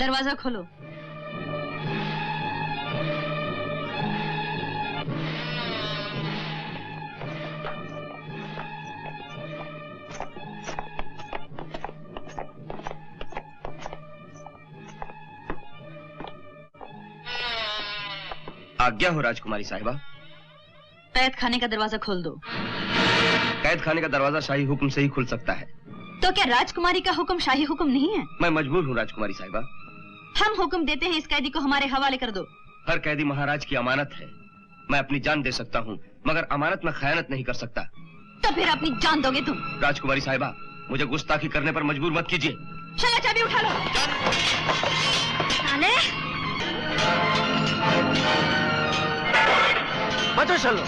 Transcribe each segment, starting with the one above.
दरवाजा खोलो। आज्ञा हो राजकुमारी साहिबा। कैद खाने का दरवाजा खोल दो। कैद खाने का दरवाजा शाही हुक्म से ही खुल सकता है। तो क्या राजकुमारी का हुक्म शाही हुक्म नहीं है? मैं मजबूर हूँ राजकुमारी साहिबा। हम हुक्म देते हैं, इस कैदी को हमारे हवाले कर दो। हर कैदी महाराज की अमानत है। मैं अपनी जान दे सकता हूँ, मगर अमानत में खयानत नहीं कर सकता। तो फिर अपनी जान दोगे तुम? राजकुमारी साहिबा, मुझे गुस्ताखी करने पर मजबूर मत कीजिए। चलो चाबी उठा लो। साले! बचो चलो।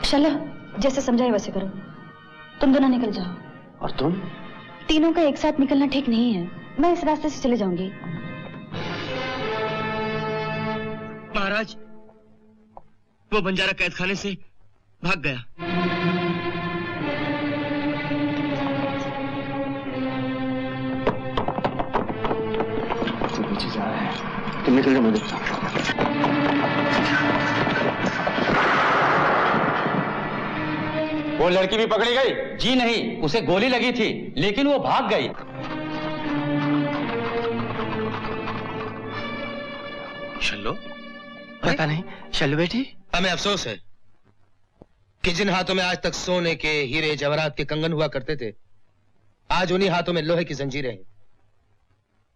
चलो, जैसे समझाए वैसे करो। तुम दोनों निकल जाओ। और तुम? तीनों का एक साथ निकलना ठीक नहीं है। मैं इस रास्ते से चले जाऊंगी। महाराज, वो बंजारा कैद खाने से भाग गया। तो पीछे जा रहा है। तुम निकल जाओ, मैं देखता हूँ। वो लड़की भी पकड़ी गई? जी नहीं, उसे गोली लगी थी, लेकिन वो भाग गई। शल्लो? पता नहीं। शल्लो बेटी? हमें अफसोस है कि जिन हाथों में आज तक सोने के, हीरे जवाहरात के कंगन हुआ करते थे, आज उन्हीं हाथों में लोहे की जंजीरें हैं।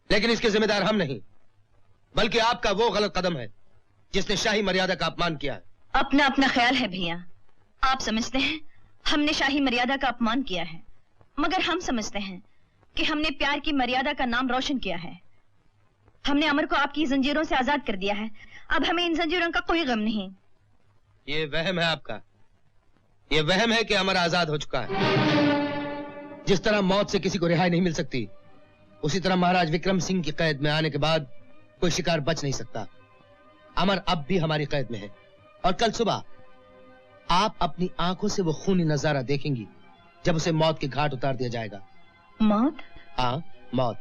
लेकिन इसके जिम्मेदार हम नहीं, बल्कि आपका वो गलत कदम है जिसने शाही मर्यादा का अपमान किया है। अपना अपना ख्याल है भैया। आप समझते हैं हमने शाही मर्यादा का अपमान किया है, मगर हम समझते हैं कि हमने प्यार की मर्यादा का नाम रोशन किया है। हमने अमर को आपकी जंजीरों से आजाद कर दिया है। अब हमें इन जंजीरों का कोई गम नहीं। ये वहम है आपका। ये वहम है कि अमर आजाद हो चुका है। जिस तरह मौत से किसी को रिहाई नहीं मिल सकती, उसी तरह महाराज विक्रम सिंह की कैद में आने के बाद कोई शिकार बच नहीं सकता। अमर अब भी हमारी कैद में है और कल सुबह आप अपनी आंखों से वो खूनी नजारा देखेंगी जब उसे मौत के घाट उतार दिया जाएगा। मौत? हाँ, मौत।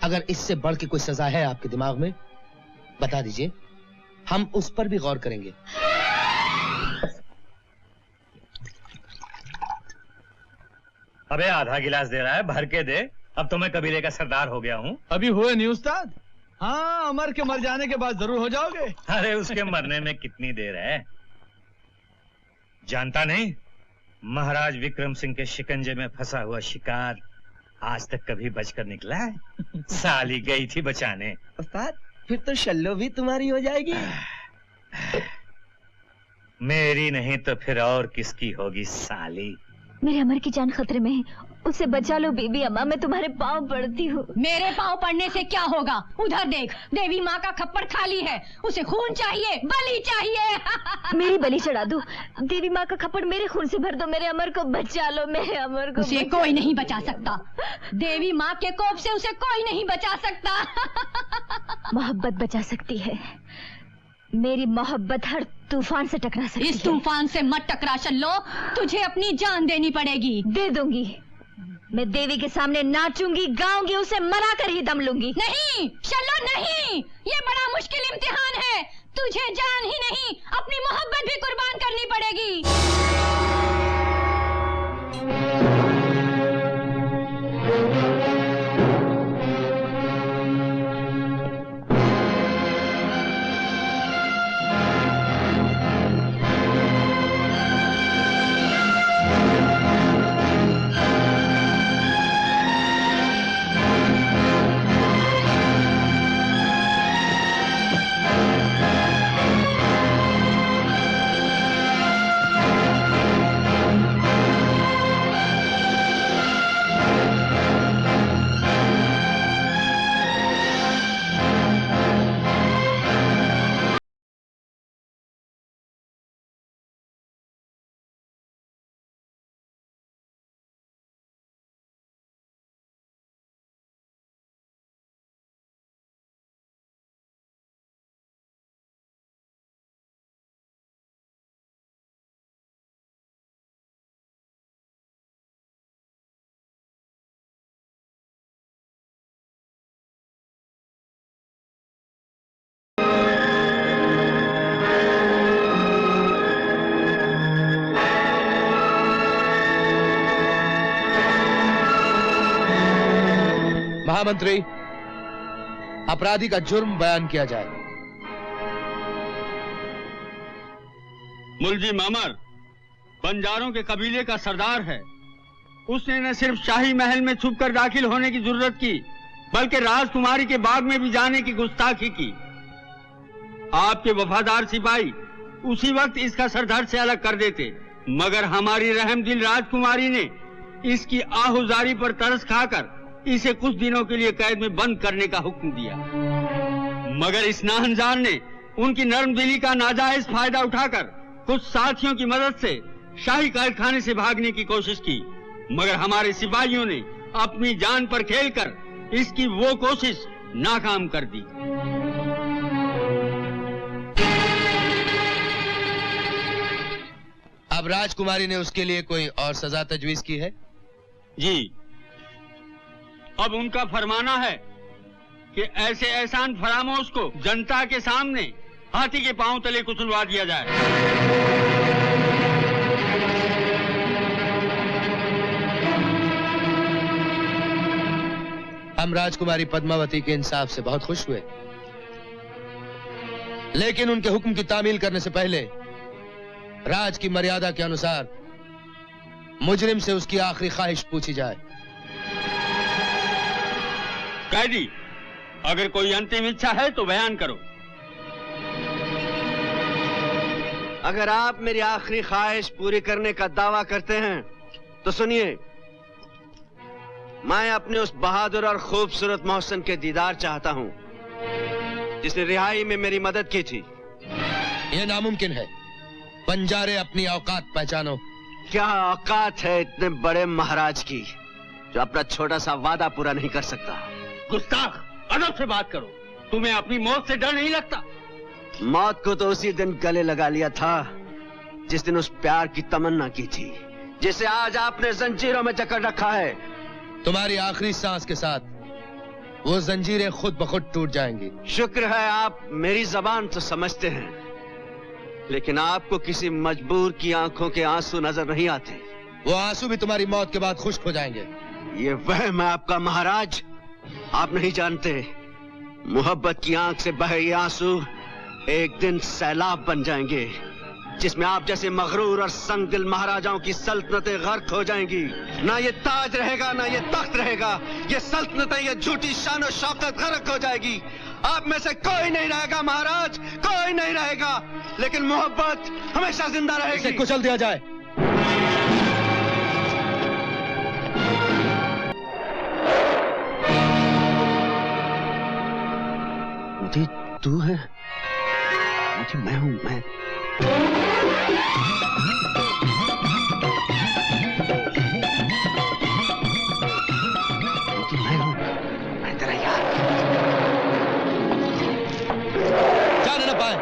अगर इससे बढ़ के कोई सजा है आपके दिमाग में, बता दीजिए, हम उस पर भी गौर करेंगे। अबे आधा गिलास दे रहा है, भर के दे। अब तो मैं कबीले का सरदार हो गया हूँ। अभी हुए नहीं उस्ताद? हाँ, अमर के मर जाने के बाद जरूर हो जाओगे। अरे उसके मरने में कितनी देर है, जानता नहीं? महाराज विक्रम सिंह के शिकंजे में फंसा हुआ शिकार आज तक कभी बचकर निकला है? साली गई थी बचाने। उस्ताद, फिर तो शल्लो भी तुम्हारी हो जाएगी। मेरी नहीं तो फिर और किसकी होगी साली। मेरे अमर की जान खतरे में है, उसे बचा लो बीबी अम्मा, मैं तुम्हारे पाँव पड़ती हूँ। मेरे पाँव पड़ने से क्या होगा? उधर देख, देवी माँ का खप्पड़ खाली है, उसे खून चाहिए, बलि चाहिए। मेरी बलि चढ़ा दो, देवी माँ का खप्पड़ मेरे खून से भर दो, मेरे अमर को बचा लो, मेरे अमर को। उसे कोई नहीं बचा सकता, देवी माँ के कोप से उसे कोई नहीं बचा सकता। मोहब्बत बचा सकती है, मेरी मोहब्बत हर तूफान से टकरा सकती है। इस तूफान से मत टकरा शल्लो, तुझे अपनी जान देनी पड़ेगी। दे दूंगी, मैं देवी के सामने नाचूंगी, गाऊंगी, उसे मरा कर ही दम लूंगी। नहीं शल्लो नहीं, ये बड़ा मुश्किल इम्तिहान है। तुझे जान ही नहीं, अपनी मोहब्बत भी कुर्बान करनी पड़ेगी। महामंत्री, अपराधी का जुर्म बयान किया जाए। मुलजी मामर बंजारों के कबीले का सरदार है। उसने न सिर्फ शाही महल में छुपकर दाखिल होने की जरूरत की, बल्कि राजकुमारी के बाग में भी जाने की गुस्ताखी की। आपके वफादार सिपाही उसी वक्त इसका सरदार से अलग कर देते, मगर हमारी रहमदिल राजकुमारी ने इसकी आहुजारी पर तरस खाकर इसे कुछ दिनों के लिए कैद में बंद करने का हुक्म दिया। मगर इस नाहंजान ने उनकी नर्म दिली का नाजायज फायदा उठाकर कुछ साथियों की मदद से शाही कारखाने से भागने की कोशिश की, मगर हमारे सिपाहियों ने अपनी जान पर खेलकर इसकी वो कोशिश नाकाम कर दी। अब राजकुमारी ने उसके लिए कोई और सजा तजवीज की है? जी, अब उनका फरमाना है कि ऐसे एहसान फरामोश को जनता के सामने हाथी के पांव तले कुचलवा दिया जाए। हम राजकुमारी पद्मावती के इंसाफ से बहुत खुश हुए, लेकिन उनके हुक्म की तामील करने से पहले राज की मर्यादा के अनुसार मुजरिम से उसकी आखिरी ख्वाहिश पूछी जाए। कैदी, अगर कोई अंतिम इच्छा है तो बयान करो। अगर आप मेरी आखिरी ख्वाहिश पूरी करने का दावा करते हैं तो सुनिए, मैं अपने उस बहादुर और खूबसूरत मोहसिन के दीदार चाहता हूं जिसने रिहाई में मेरी मदद की थी। यह नामुमकिन है। बंजारे, अपनी औकात पहचानो। क्या औकात है इतने बड़े महाराज की जो अपना छोटा सा वादा पूरा नहीं कर सकता? गुस्ताख, अदब से बात करो। तुम्हें अपनी मौत से डर नहीं लगता? मौत को तो उसी दिन गले लगा लिया था जिस दिन उस प्यार की तमन्ना की थी जिसे आज आपने जंजीरों में जकड़ रखा है। तुम्हारी आखिरी सांस के साथ वो जंजीरें खुद ब खुद टूट जाएंगी। शुक्र है आप मेरी जबान तो समझते हैं, लेकिन आपको किसी मजबूर की आंखों के आंसू नजर नहीं आते। वो आंसू भी तुम्हारी मौत के बाद खुश्क हो जाएंगे। ये वहम है आपका महाराज। आप नहीं जानते, मोहब्बत की आंख से बहे ये आंसू एक दिन सैलाब बन जाएंगे जिसमें आप जैसे मगरूर और संगदिल महाराजाओं की सल्तनतें गर्क हो जाएंगी। ना ये ताज रहेगा, ना ये तख्त रहेगा। ये सल्तनतें, ये झूठी शान और शौकत गर्क हो जाएगी। आप में से कोई नहीं रहेगा महाराज, कोई नहीं रहेगा, लेकिन मोहब्बत हमेशा जिंदा रहेगी। इसे कुचल दिया जाए। मोदी तू है? मोदी मैं हूं, मैं। मोदी मैं हूं, मैं तेरा यार। जाने न पाए।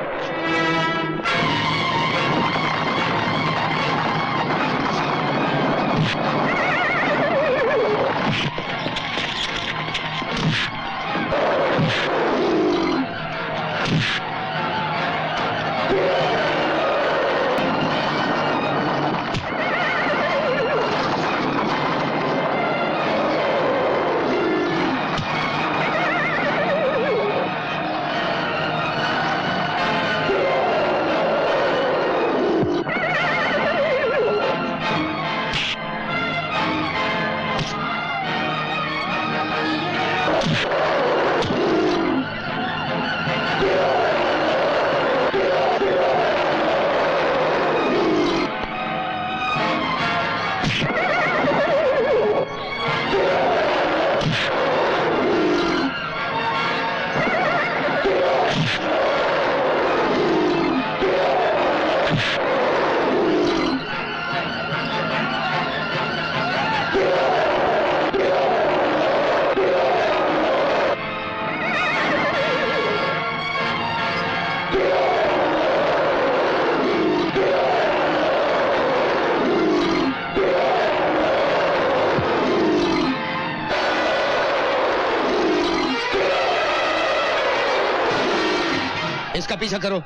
इसका पीछा करो।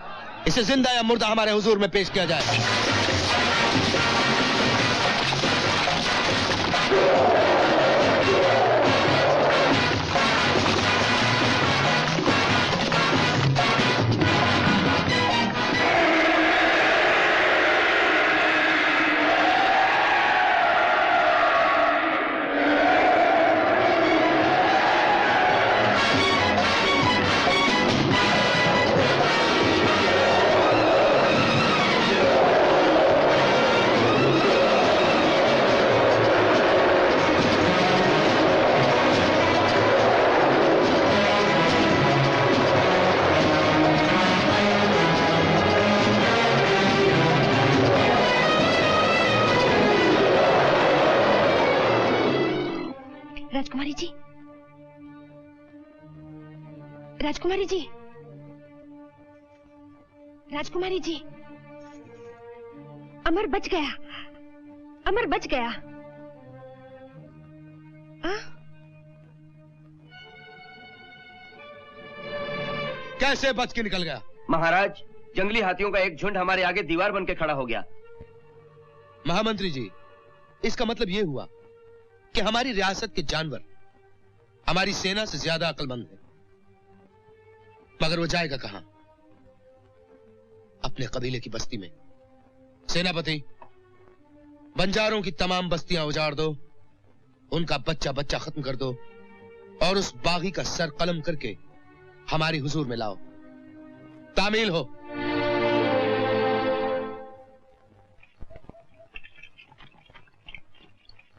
इसे जिंदा या मुर्दा हमारे हुजूर में पेश किया जाए। राजकुमारी जी, राजकुमारी जी, राजकुमारी जी, अमर बच गया, अमर बच गया। कैसे बच के निकल गया? महाराज, जंगली हाथियों का एक झुंड हमारे आगे दीवार बन के खड़ा हो गया। महामंत्री जी, इसका मतलब यह हुआ कि हमारी रियासत के जानवर हमारी सेना से ज्यादा अक्लमंद हैं। मगर वो जाएगा कहां? अपने कबीले की बस्ती में। सेनापति, बंजारों की तमाम बस्तियां उजाड़ दो, उनका बच्चा बच्चा खत्म कर दो और उस बागी का सर कलम करके हमारी हुजूर में लाओ। तामील हो।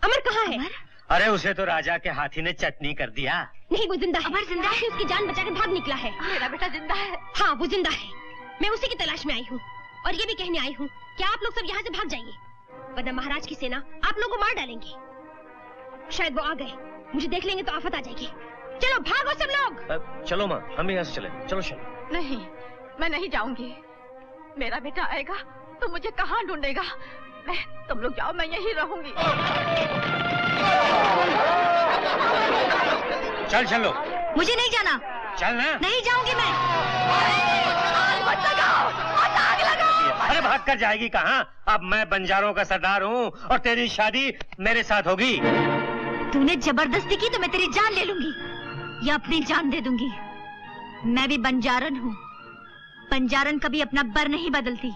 अमर कहाँ है? अरे उसे तो राजा के हाथी ने चटनी कर दिया। नहीं, वो जिंदा है। अमर जिंदा है? उसकी जान बचा के भाग निकला है। मेरा बेटा जिंदा है? हाँ, वो जिंदा है। मैं उसी की तलाश में आई हूँ और ये भी कहने आई हूँ कि आप लोग सब यहाँ से भाग जाइए, वरना महाराज की सेना आप लोगों को मार डालेंगी। शायद वो आ गए, मुझे देख लेंगे तो आफत आ जाएगी। चलो भागो सब लोग। चलो माँ, हम भी यहाँ से चले। चलो चलो। नहीं, मैं नहीं जाऊंगी। मेरा बेटा आएगा तो मुझे कहाँ ढूंढेगा? तुम लोग जाओ, मैं यहीं रहूंगी। चल चलो। मुझे नहीं जाना। चल ना। नहीं जाऊंगी मैं। मत लगाओ, मत आग लगाओ। अरे भाग कर जाएगी कहाँ? अब मैं बंजारों का सरदार हूँ और तेरी शादी मेरे साथ होगी। तूने जबरदस्ती की तो मैं तेरी जान ले लूंगी या अपनी जान दे दूंगी। मैं भी बंजारन हूँ। बंजारन कभी अपना बर नहीं बदलती।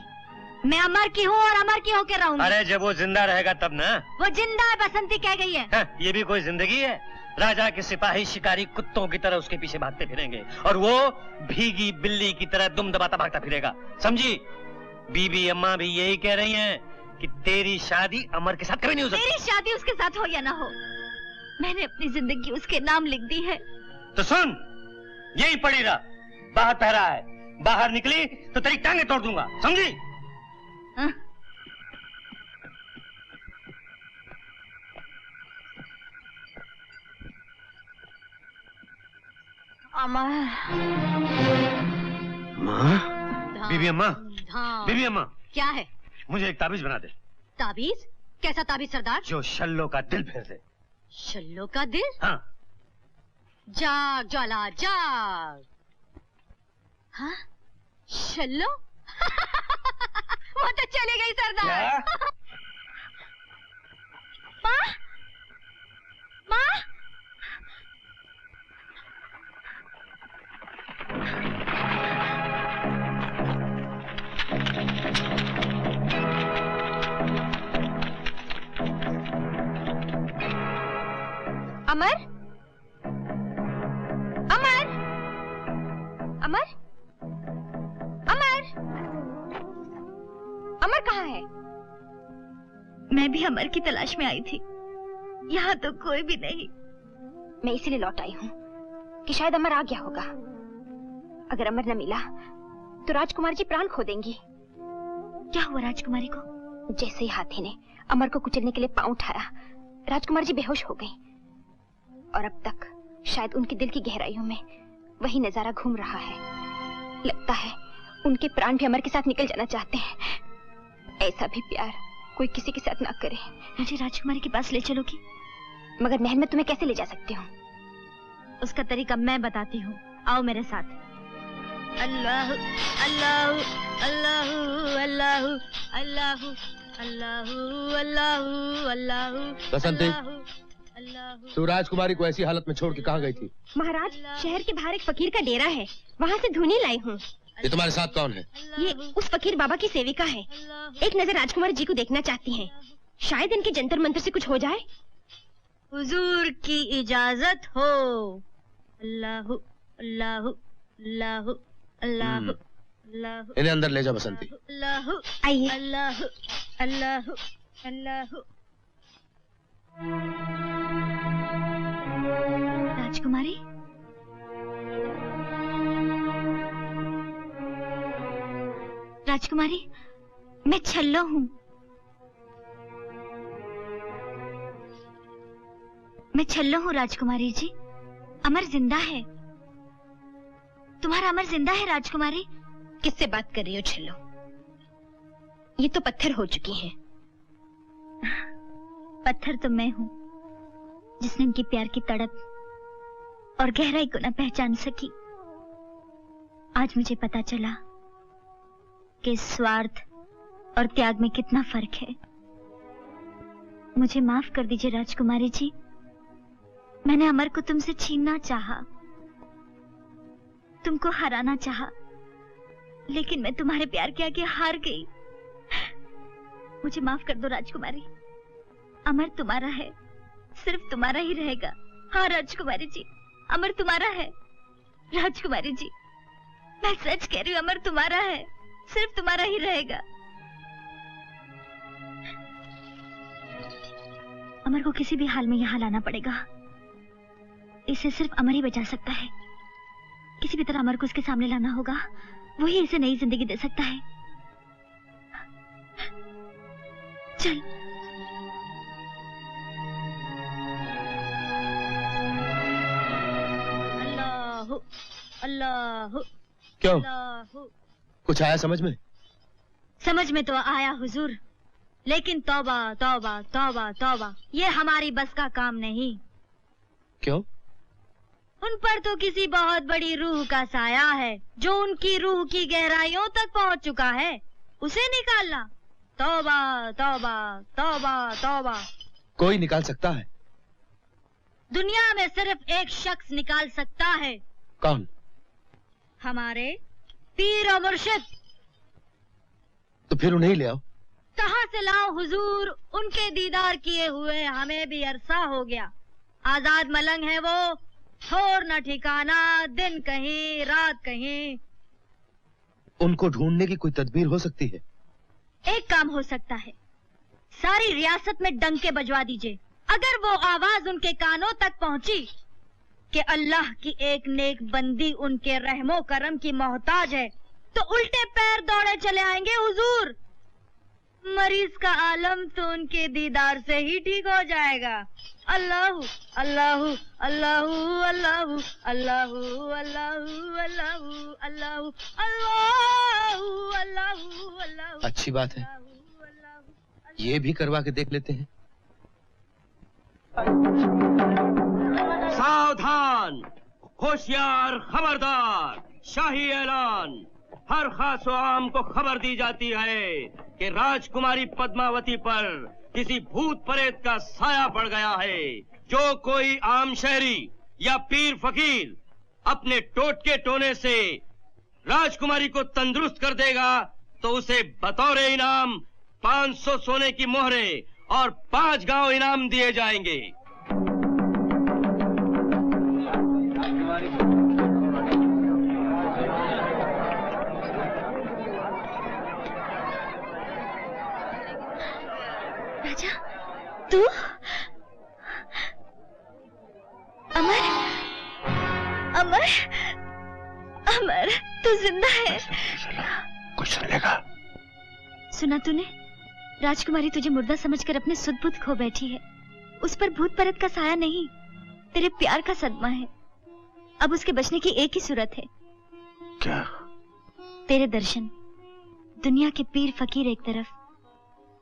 मैं अमर की हूँ और अमर की होकर रहूंगी। अरे जब वो जिंदा रहेगा तब ना। वो जिंदा है, बसंती कह गई है। ये भी कोई जिंदगी है? राजा के सिपाही शिकारी कुत्तों की तरह उसके पीछे भागते फिरेंगे और वो भीगी बिल्ली की तरह दुम दबाता भागता फिरेगा, समझी? बीबी अम्मा भी यही कह रही हैं कि तेरी शादी अमर के साथ कभी नहीं हो सकती। मेरी शादी उसके साथ हो या ना हो, मैंने अपनी जिंदगी उसके नाम लिख दी है। तो सुन, यही पड़ी रहा। बाहर पहरा है, बाहर निकली तो तेरी टांगे तोड़ दूंगा, समझी? अमर। माँ? बीबी अम्मा, बीबी अम्मा, क्या है? मुझे एक ताबीज बना दे। ताबीज? कैसा ताबीज सरदार? जो शल्लो का दिल फेर दे। शल्लो का दिल? हाँ। जाग ज्वाला जाग। हाँ? शल्लो? वो तो चली गई सरदार। माँ? माँ? अमर? अमर? अमर? अमर? अमर कहाँ है? मैं भी अमर की तलाश में आई थी, यहाँ तो कोई भी नहीं। मैं इसीलिए लौट आई हूँ कि शायद अमर आ गया होगा। अगर अमर न मिला तो राजकुमारी जी प्राण खो देंगी। क्या हुआ राजकुमारी को? जैसे ही हाथी ने अमर को कुचलने के लिए पांव उठाया, राजकुमारी जी बेहोश हो गई और अब तक शायद उनके दिल की गहराइयों में वही नजारा घूम रहा है। लगता है उनके प्राण भी अमर के साथ निकल जाना चाहते हैं। ऐसा भी प्यार कोई किसी के साथ ना करे। मुझे राजकुमारी के पास ले चलोगी? मगर महल में तुम्हें कैसे ले जा सकती हूँ? उसका तरीका मैं बताती हूँ, आओ मेरे साथ। अल्लाह अल्लाह अल्लाह अल्लाह अल्लाह अल्लाह अल्लाह अल्लाह। बसंती, तू राजकुमारी को ऐसी हालत में छोड़ के कहाँ गई थी? महाराज, शहर के बाहर एक फकीर का डेरा है, वहाँ से धुनी लाई हूँ। ये तुम्हारे साथ कौन है? ये उस फकीर बाबा की सेविका है। एक नजर राजकुमारी जी को देखना चाहती हैं। शायद इनके जंतर मंत्र से कुछ हो जाए। हुजूर की इजाजत हो। अल्लाह अल्लाह अल्लाह अल्लाह अल्लाह। इन्हें अंदर ले जा बसंती। अल्लाह आइए। अल्लाह अल्लाह अल्लाह। राजकुमारी, राजकुमारी, मैं छल्लो हूँ। मैं छल्लो हूँ राजकुमारी जी। अमर जिंदा है। तुम्हारा अमर जिंदा है राजकुमारी। किससे बात कर रही हो छल्लो? ये तो पत्थर हो चुकी है। पत्थर तो मैं हूँ जिसने उनकी प्यार की तड़प और गहराई को न पहचान सकी। आज मुझे पता चला कि स्वार्थ और त्याग में कितना फर्क है। मुझे माफ कर दीजिए राजकुमारी जी। मैंने अमर को तुमसे छीनना चाहा, तुमको हराना चाहा, लेकिन मैं तुम्हारे प्यार के आगे हार गई। मुझे माफ कर दो राजकुमारी। अमर तुम्हारा है, सिर्फ तुम्हारा ही रहेगा। हाँ राजकुमारी जी, अमर तुम्हारा है। राजकुमारी जी, मैं सच कह रही हूँ, अमर तुम्हारा है, सिर्फ तुम्हारा ही रहेगा। अमर को किसी भी हाल में यहाँ लाना पड़ेगा। इसे सिर्फ अमर ही बचा सकता है। किसी भी तरह अमर को उसके सामने लाना होगा। वही इसे नई जिंदगी दे सकता है। चल। अल्लाहु अल्लाहु। क्यों? अल्लाहु। कुछ आया समझ में? समझ में तो आया हुजूर, लेकिन तौबा तौबा तौबा तौबा, ये हमारी बस का काम नहीं। क्यों? उन पर तो किसी बहुत बड़ी रूह का साया है, जो उनकी रूह की गहराइयों तक पहुंच चुका है। उसे निकालना, तौबा तौबा तौबा तौबा। कोई निकाल सकता है? दुनिया में सिर्फ एक शख्स निकाल सकता है। कौन? हमारे पीर और मुर्शिद। तो फिर उन्हें ही ले आओ। कहाँ से लाओ हुजूर? उनके दीदार किए हुए हमें भी अरसा हो गया। आजाद मलंग है वो, छोड़ न ठिकाना, दिन कहीं रात कहीं। उनको ढूंढने की कोई तदबीर हो सकती है? एक काम हो सकता है, सारी रियासत में डंके बजवा दीजिए। अगर वो आवाज उनके कानों तक पहुंची कि अल्लाह की एक नेक बंदी उनके रहमो करम की मोहताज है, तो उल्टे पैर दौड़े चले आएंगे हुजूर। मरीज का आलम तो उनके दीदार से ही ठीक हो जाएगा। अल्लाहु अल्लाहु अल्लाहु अल्लाहु अल्लाहु अल्लाहु अल्लाहु अल्लाहु अल्लाहु अल्लाहु अल्लाहु। अच्छी बात है, ये भी करवा के देख लेते हैं। सावधान, होशियार, खबरदार, शाही ऐलान। हर खास व आम को खबर दी जाती है कि राजकुमारी पद्मावती पर किसी भूत प्रेत का साया पड़ गया है। जो कोई आम शहरी या पीर फकीर अपने टोटके टोने से राजकुमारी को तंदुरुस्त कर देगा, तो उसे बतौर इनाम 500 सोने की मोहरें और 5 गांव इनाम दिए जाएंगे। राजा, तू? अमर, अमर, अमर, तू जिंदा है? कुछ सुनेगा? सुना तूने? राजकुमारी तुझे मुर्दा समझकर अपने सुध बुध खो बैठी है। उस पर भूत परत का साया नहीं, तेरे प्यार का सदमा है। अब उसके बचने की एक ही सूरत है। क्या? तेरे दर्शन। दुनिया के पीर फकीर एक तरफ,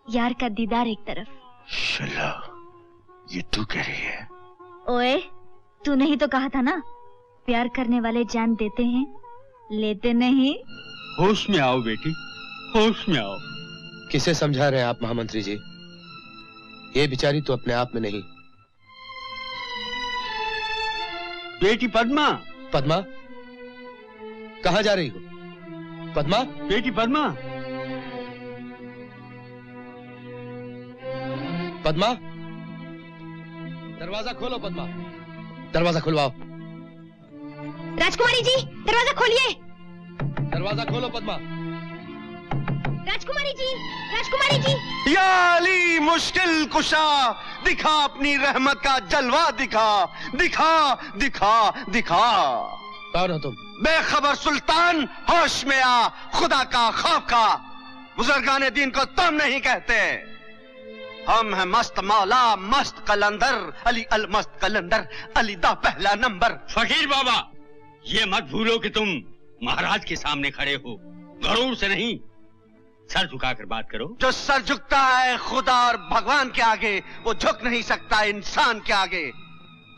यार का दीदार एक तरफ। शिला, ये तू कह रही है? ओए, तूने ही तो कहा था ना, प्यार करने वाले जान देते हैं, लेते नहीं। होश में आओ बेटी, होश में आओ। किसे समझा रहे हैं आप महामंत्री जी? ये बेचारी तो अपने आप में नहीं। बेटी पद्मा। पद्मा, कहाँ जा रही हो? पद्मा, बेटी पद्मा। पद्मा, दरवाजा खोलो। पद्मा, दरवाजा खुलवाओ। राजकुमारी जी, दरवाजा खोलिए। दरवाजा खोलो पद्मा। राजकुमारी जी, राजकुमारी जी। या अली मुश्किल कुशा, दिखा अपनी रहमत का जलवा, दिखा दिखा दिखा दिखा। कौन हो तुम? बेखबर सुल्तान, होश में आ, खुदा का खौफ खा। बुजुर्गान दीन को तुम नहीं कहते। हम हैं मस्त मौला मस्त कलंदर, अली अल मस्त कलंदर, अली दा पहला नंबर। फकीर बाबा, ये मत भूलो कि तुम महाराज के सामने खड़े हो, गरूर से नहीं, सर झुकाकर बात करो। जो सर झुकता है खुदा और भगवान के आगे, वो झुक नहीं सकता इंसान के आगे।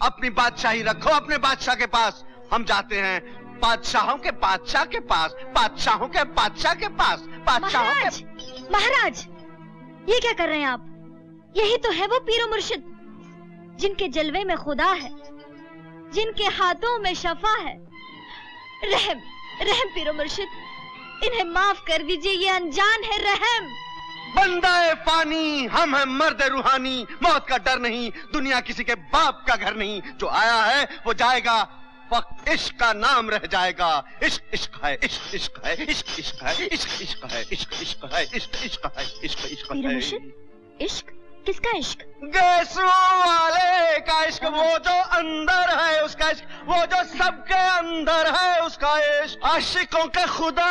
अपनी बादशाही रखो अपने बादशाह के पास, हम जाते हैं बादशाहों के बादशाह के पास, बादशाहों के बादशाह के पास, बादशाहों के। महाराज, ये क्या कर रहे हैं आप? यही तो है वो पीरो मुर्शिद जिनके जलवे में खुदा है, जिनके हाथों में शफा है। रहम रहम पीरो मुर्शिद, इन्हें माफ कर दीजिए, ये अनजान है। रहम। बंदाए फानी, हम हैं मर्द रूहानी, मौत का डर नहीं, दुनिया किसी के बाप का घर नहीं। जो आया है वो जाएगा, वक्त इश्क का नाम रह जाएगा। इश्क इश्क है, इश्क इश्क है, इश्क इश्क है, इश्क इश्क है, इश्क इश्क है, इश्क इश्क है, इश्क इश्क है। इश्क? किसका इश्क? गैसों वाले का इश्क, वो जो अंदर है उसका इश्क, वो जो सबके अंदर है उसका इश्क। आशिकों के खुदा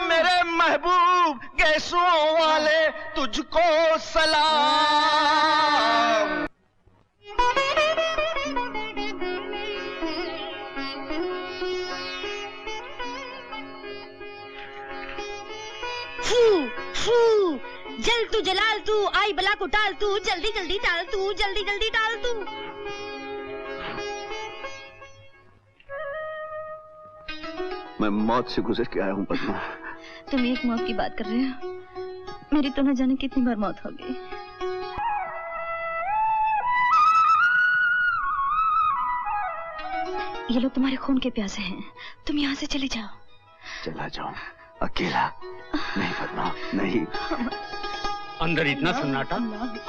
मेरे महबूब, गैसों वाले तुझको सलाम। फू फू, जल तू जलाल तू, आई बला को टाल तू, जल्दी जल्दी टाल तू, जल्दी जल्दी टाल तू। मैं मौत से गुजर के आया हूँ पद्मा। तुम एक मौत की बात कर रहे हो, मेरी तो न जाने कितनी बार मौत हो गई। ये लोग तुम्हारे खून के प्यासे हैं, तुम यहाँ से चले जाओ। चला जाऊं अकेला? नहीं पद्मा, नहीं। अंदर इतना सन्नाटा,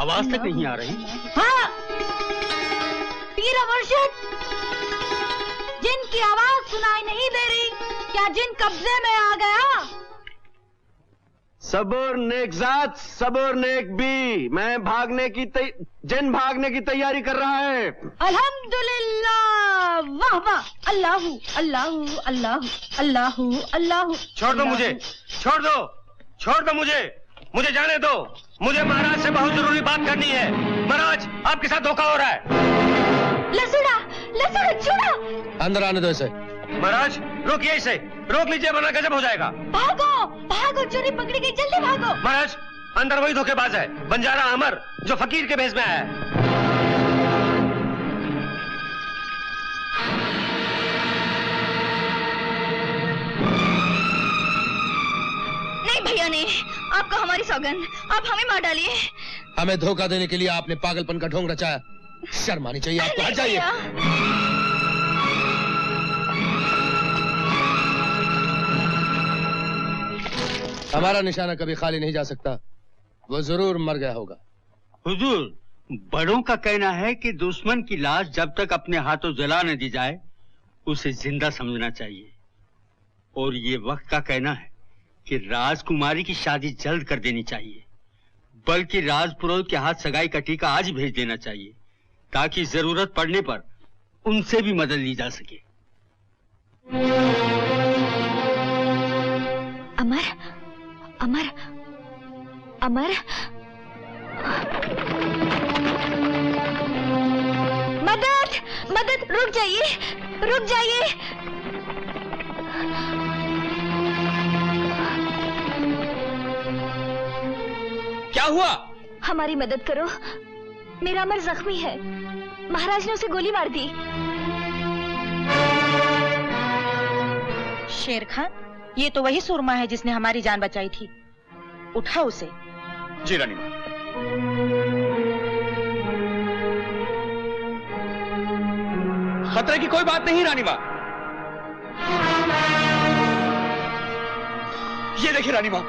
आवाज तक नहीं आ रही। हाँ, पीरो मुर्शिद, जिनकी आवाज सुनाई नहीं दे रही, क्या जिन कब्जे में आ गया? सबूर नेकजात, सबूर नेक भी, मैं भागने की जिन भागने की तैयारी कर रहा है। अल्हम्दुलिल्लाह, वाह वाह, अल्लाहू अल्लाहू अल्लाहू अल्लाहू अल्लाहू। छोड़ दो मुझे, छोड़ दो, छोड़ दो मुझे, मुझे जाने दो। मुझे महाराज से बहुत जरूरी बात करनी है। महाराज, आपके साथ धोखा हो रहा है। लसुड़ा लसुड़ा छोड़ो। अंदर आने दो इसे। महाराज, रोकिए इसे, रोक लीजिए वरना गजब हो जाएगा। भागो भागो, चोरी पकड़ी गई, जल्दी भागो। महाराज, अंदर वही धोखेबाज है, बंजारा अमर, जो फकीर के भेष में आया है। नहीं भैया नहीं, आपको हमारी सौगंध, आप हमें मार डालिए। हमें धोखा देने के लिए आपने पागलपन का ढोंग रचाया, शर्म आनी चाहिए आपको। हट जाइए। हमारा निशाना कभी खाली नहीं जा सकता, वो जरूर मर गया होगा। हुजूर, बड़ों का कहना है कि दुश्मन की लाश जब तक अपने हाथों जला न दी जाए, उसे जिंदा समझना चाहिए। और ये वक्त का कहना है कि राजकुमारी की शादी जल्द कर देनी चाहिए, बल्कि राजपुरोहित के हाथ सगाई का टीका आज ही भेज देना चाहिए, ताकि जरूरत पड़ने पर उनसे भी मदद ली जा सके। अमर अमर अमर, मदद मदद, रुक जाइए रुक जाइए। क्या हुआ? हमारी मदद करो, मेरा अमर जख्मी है, महाराज ने उसे गोली मार दी। शेर खान, ये तो वही सुरमा है जिसने हमारी जान बचाई थी, उठा उसे। जी रानी मां। खतरे की कोई बात नहीं रानी मां। ये देखिए रानी मां।